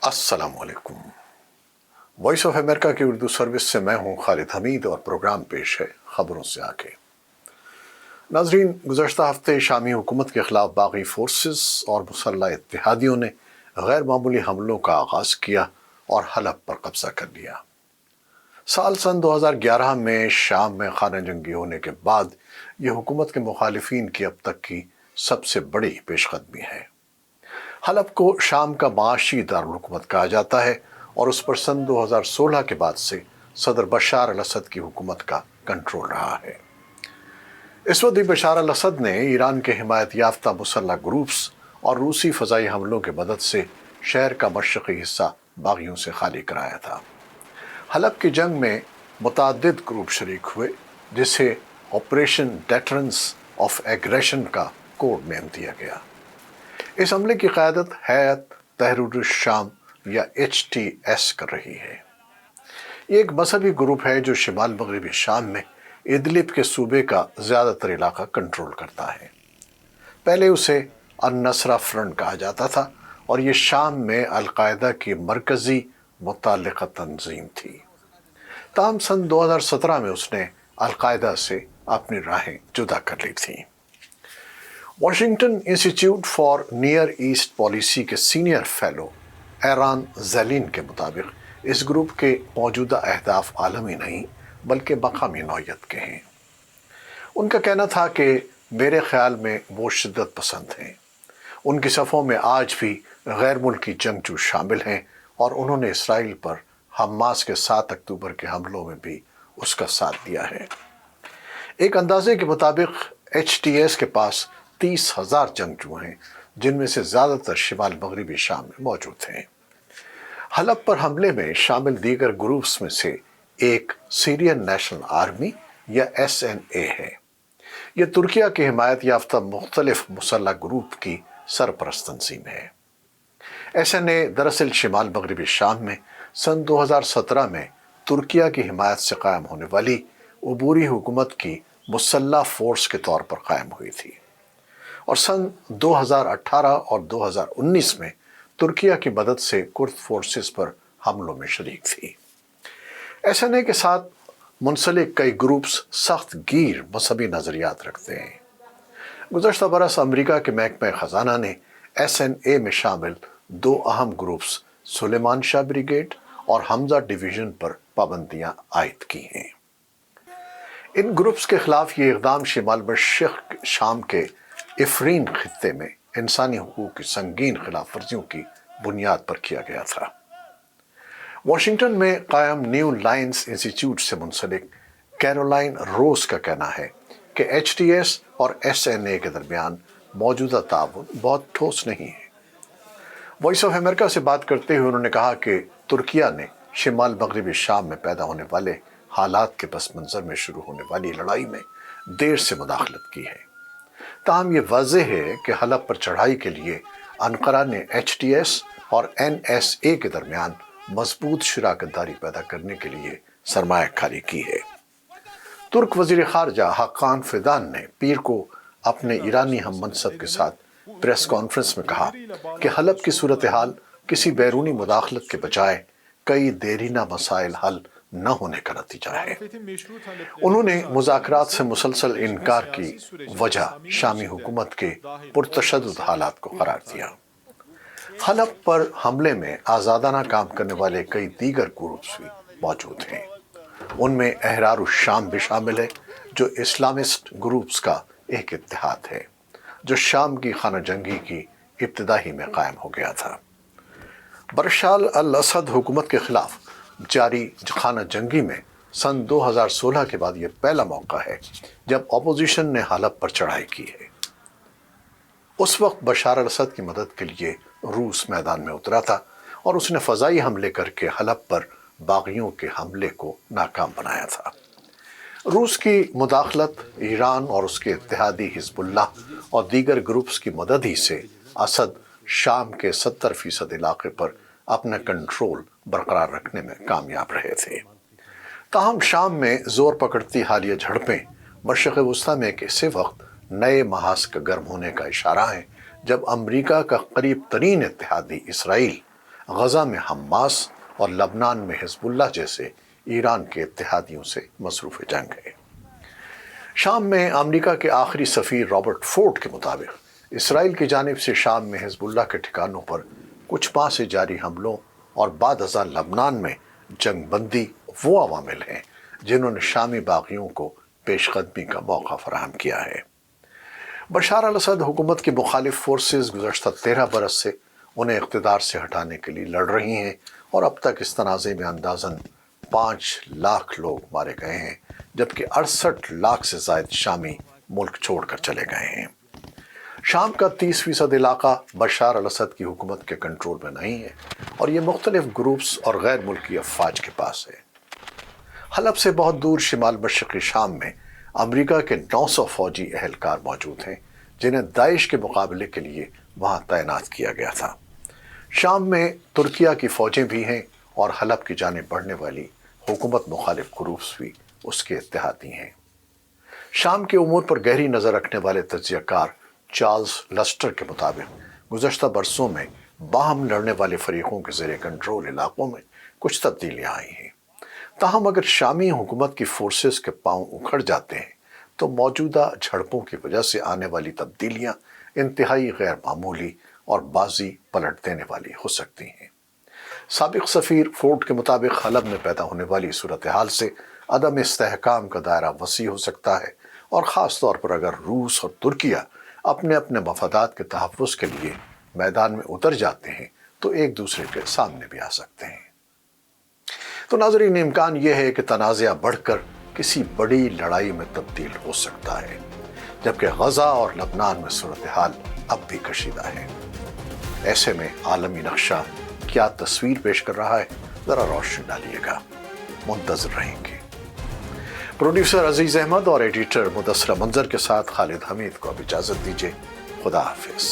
अस्सलाम वालेकुम। Voice of America की उर्दू सर्विस से मैं हूं खालिद हमीद और प्रोग्राम पेश है खबरों से आगे। नाजरीन, गुज़श्ता हफ्ते शामी हुकूमत के ख़िलाफ़ बागी फोर्सेस और मुसल्लह इत्तेहादियों ने गैर मामूली हमलों का आगाज़ किया और हलब पर कब्ज़ा कर लिया। सन 2011 में शाम में खाना जंगी होने के बाद ये हुकूमत के मुखालिफिन की अब तक की सबसे बड़ी पेशकदमी है। हलब को शाम का माशी दारुल-हुकूमत कहा जाता है और उस पर सन 2016 के बाद से सदर बशार अल-असद की हुकूमत का कंट्रोल रहा है। इस वक्त बशार अल-असद ने ईरान के हिमायत याफ्ता मुसल्लह ग्रुप्स और रूसी फ़ज़ाई हमलों की मदद से शहर का मशरक़ी हिस्सा बागियों से खाली कराया था। हलब की जंग में मुतअद्दिद ग्रुप शरीक हुए, जिसे ऑपरेशन डेटरेंस ऑफ एग्रेशन का कोड नेम दिया गया। इस हमले की क़यादत हैत तहरीर शाम या HTS कर रही है। ये एक मजहबी ग्रुप है जो शिमाल मगरबी शाम में इदलिब के सूबे का ज़्यादातर इलाका कंट्रोल करता है। पहले उसे अन-नसरा फ्रंट कहा जाता था और ये शाम में अल-कायदा की मरकज़ी मुतअल्लिक़ा तंजीम थी। ताहम सन 2017 में उसने अल-कायदा से अपनी राहें जुदा कर ली थीं। Washington institute for near east policy के सीनियर फेलो एरान ज़ैलिन के मुताबिक इस ग्रुप के मौजूदा अहदाफ आलमी नहीं बल्कि मकामी नौयत के हैं। उनका कहना था कि मेरे ख्याल में वो शिद्दत पसंद हैं। उनकी सफ़ों में आज भी गैर मुल्की जंगजू शामिल हैं और उन्होंने इसराइल पर हमास के 7 अक्टूबर के हमलों में भी उसका साथ दिया है। एक अंदाजे के मुताबिक HTS के पास 30,000 जंगजू हैं, जिनमें से ज़्यादातर शिमाल मगरबी शाम में मौजूद हैं। हलब पर हमले में शामिल दीगर ग्रुप्स में से एक सीरियन नेशनल आर्मी या SNA है। यह तुर्किया की हिमायत याफ्ता मुख्तलिफ मुसल्लह ग्रुप की सरपरस्त तंजीम है। SNA दरअसल शिमाल मगरबी शाम में सन 2017 में तुर्किया की हिमायत से कायम होने वाली अबूरी हुकूमत की मुसल्लह फोर्स के तौर पर कायम हुई थी और सन 2018 और 2019 में तुर्किया की मदद से कुर्द फोर्सेस पर हमलों में शरीक थी। SNA के साथ मुंसलिक कई ग्रुप्स सख्त गीर मजहबी नज़रियात रखते हैं। गुज़श्ता बरस अमरीका के महकमा ख़जाना ने SNA में शामिल 2 अहम ग्रुप्स सुलेमान शाह ब्रिगेड और हमजा डिवीज़न पर पाबंदियाँ आयद की हैं। इन ग्रुप्स के खिलाफ ये इक़दाम शिमाल मशरिक़ शाम के इफ़रीन खित्ते में इंसानी हुकूक की संगीन खिलाफ वर्जियों की बुनियाद पर किया गया था। वाशिंगटन में कायम न्यू लाइन्स इंस्टीट्यूट से मुंसलिक कैरोलाइन रोज का कहना है कि HTS और SNA के दरमियान मौजूदा ताउन बहुत ठोस नहीं है। वॉइस ऑफ अमेरिका से बात करते हुए उन्होंने कहा कि तुर्किया ने शिमाल मगरबी शाम में पैदा होने वाले हालात के पस मंज़र में शुरू होने वाली लड़ाई में देर से मुदाखलत की है। ताहम ये वाज़ेह है कि हलब पर चढ़ाई के लिए अनकरा ने HTS और NSA के दरमियान मजबूत शराकतदारी पैदा करने के लिए सरमायाकारी की है। तुर्क वज़ीर ख़ारजा हाकान फिदान ने पीर को अपने ईरानी हम मनसब के साथ प्रेस कॉन्फ्रेंस में कहा कि हलब की सूरत हाल किसी बैरूनी मुदाखलत के बजाय कई देरीना मसाइल हल न होने का नतीजा है। उन्होंने मुज़ाकरात से मुसलसल इनकार की वजह शामी हुकूमत के पुरतशद्दुद हालात को करार दिया। हलब पर हमले में आज़ादाना काम करने वाले कई दीगर ग्रुप्स भी मौजूद हैं। उनमें अहरार-उश-शाम भी शामिल है, जो इस्लामिस्ट ग्रुप्स का एक इत्तेहाद है, जो शाम की खाना जंगी की इब्तिदा ही में कायम हो गया था। बशार अल-असद हुकूमत के खिलाफ जारी खाना जंगी में सन 2016 के बाद यह पहला मौका है जब अपोजिशन ने हलब पर चढ़ाई की है। उस वक्त बशार अल-असद की मदद के लिए रूस मैदान में उतरा था और उसने फ़ज़ाई हमले करके हलब पर बागियों के हमले को नाकाम बनाया था। रूस की मुदाखलत, ईरान और उसके इत्तेहादी हिज़्बुल्लाह और दीगर ग्रुप्स की मदद ही से असद शाम के 70% इलाके पर अपना कंट्रोल बरकरार रखने में कामयाब रहे थे। ताहम शाम में ज़ोर पकड़ती हालिया झड़पें मशरिक़ वस्ता में एक ऐसे वक्त नए महाज का गर्म होने का इशारा है जब अमरीका का करीब तरीन इत्तेहादी इसराइल غزہ میں حماس اور لبنان میں حزب اللہ جیسے ایران کے اتحادیوں سے مصروف جنگ ہے۔ شام میں امریکہ کے آخری سفیر رابرٹ فورڈ کے مطابق اسرائیل کی جانب سے شام میں حزب اللہ کے ٹھکانوں پر کچھ ماہ سے جاری حملوں اور بعد ازاں لبنان میں جنگ بندی وہ عوامل ہیں جنہوں نے شامی باغیوں کو پیش قدمی کا موقع فراہم کیا ہے۔ بشار الاسد حکومت کی مخالف فورسز گزشتہ 13 برس سے انہیں اقتدار سے ہٹانے کے لیے لڑ رہی ہیں اور اب تک اس تنازع میں اندازاً 5 لاکھ لوگ مارے گئے ہیں، جبکہ 68 لاکھ سے زائد شامی ملک چھوڑ کر چلے گئے ہیں۔ شام کا 30% علاقہ بشار الاسد کی حکومت کے کنٹرول میں نہیں ہے اور یہ مختلف گروپس اور غیر ملکی افواج کے پاس ہے۔ حلب سے بہت دور شمال مشرقی شام میں امریکہ کے 900 فوجی اہلکار موجود ہیں جنہیں داعش کے مقابلے کے لیے وہاں تعینات کیا گیا تھا۔ شام میں ترکیہ کی فوجیں بھی ہیں اور حلب کی جانب بڑھنے والی حکومت مخالف گروپس بھی اس کے اتحادی ہیں۔ شام کے امور پر گہری نظر رکھنے والے تجزیہ کار چارلز لسٹر کے مطابق گزشتہ برسوں میں باہم لڑنے والے فریقوں کے زیر کنٹرول علاقوں میں کچھ تبدیلیاں آئی ہیں۔ تاہم اگر شامی حکومت کی فورسز کے پاؤں اکھڑ جاتے ہیں تو موجودہ جھڑپوں کی وجہ سے آنے والی تبدیلیاں انتہائی غیر معمولی اور بازی پلٹ دینے والی ہو سکتی ہیں۔ سابق سفیر فورڈ کے مطابق حلب میں پیدا ہونے والی صورتحال سے عدم استحکام کا دائرہ وسیع ہو سکتا ہے، اور خاص طور پر اگر روس اور ترکیہ اپنے اپنے مفادات کے تحفظ کے لیے میدان میں اتر جاتے ہیں تو ایک دوسرے کے سامنے بھی آ سکتے ہیں۔ تو ناظرین، امکان یہ ہے کہ تنازعہ بڑھ کر کسی بڑی لڑائی میں تبدیل ہو سکتا ہے، جبکہ غزہ اور لبنان میں صورتحال اب بھی کشیدہ ہے۔ ایسے میں عالمی نقشہ کیا تصویر پیش کر رہا ہے، ذرا روشنی ڈالیے گا، منتظر رہیں گے۔ پروڈیوسر عزیز احمد اور ایڈیٹر مدثرہ منظر کے ساتھ خالد حمید کو اب اجازت دیجیے۔ خدا حافظ۔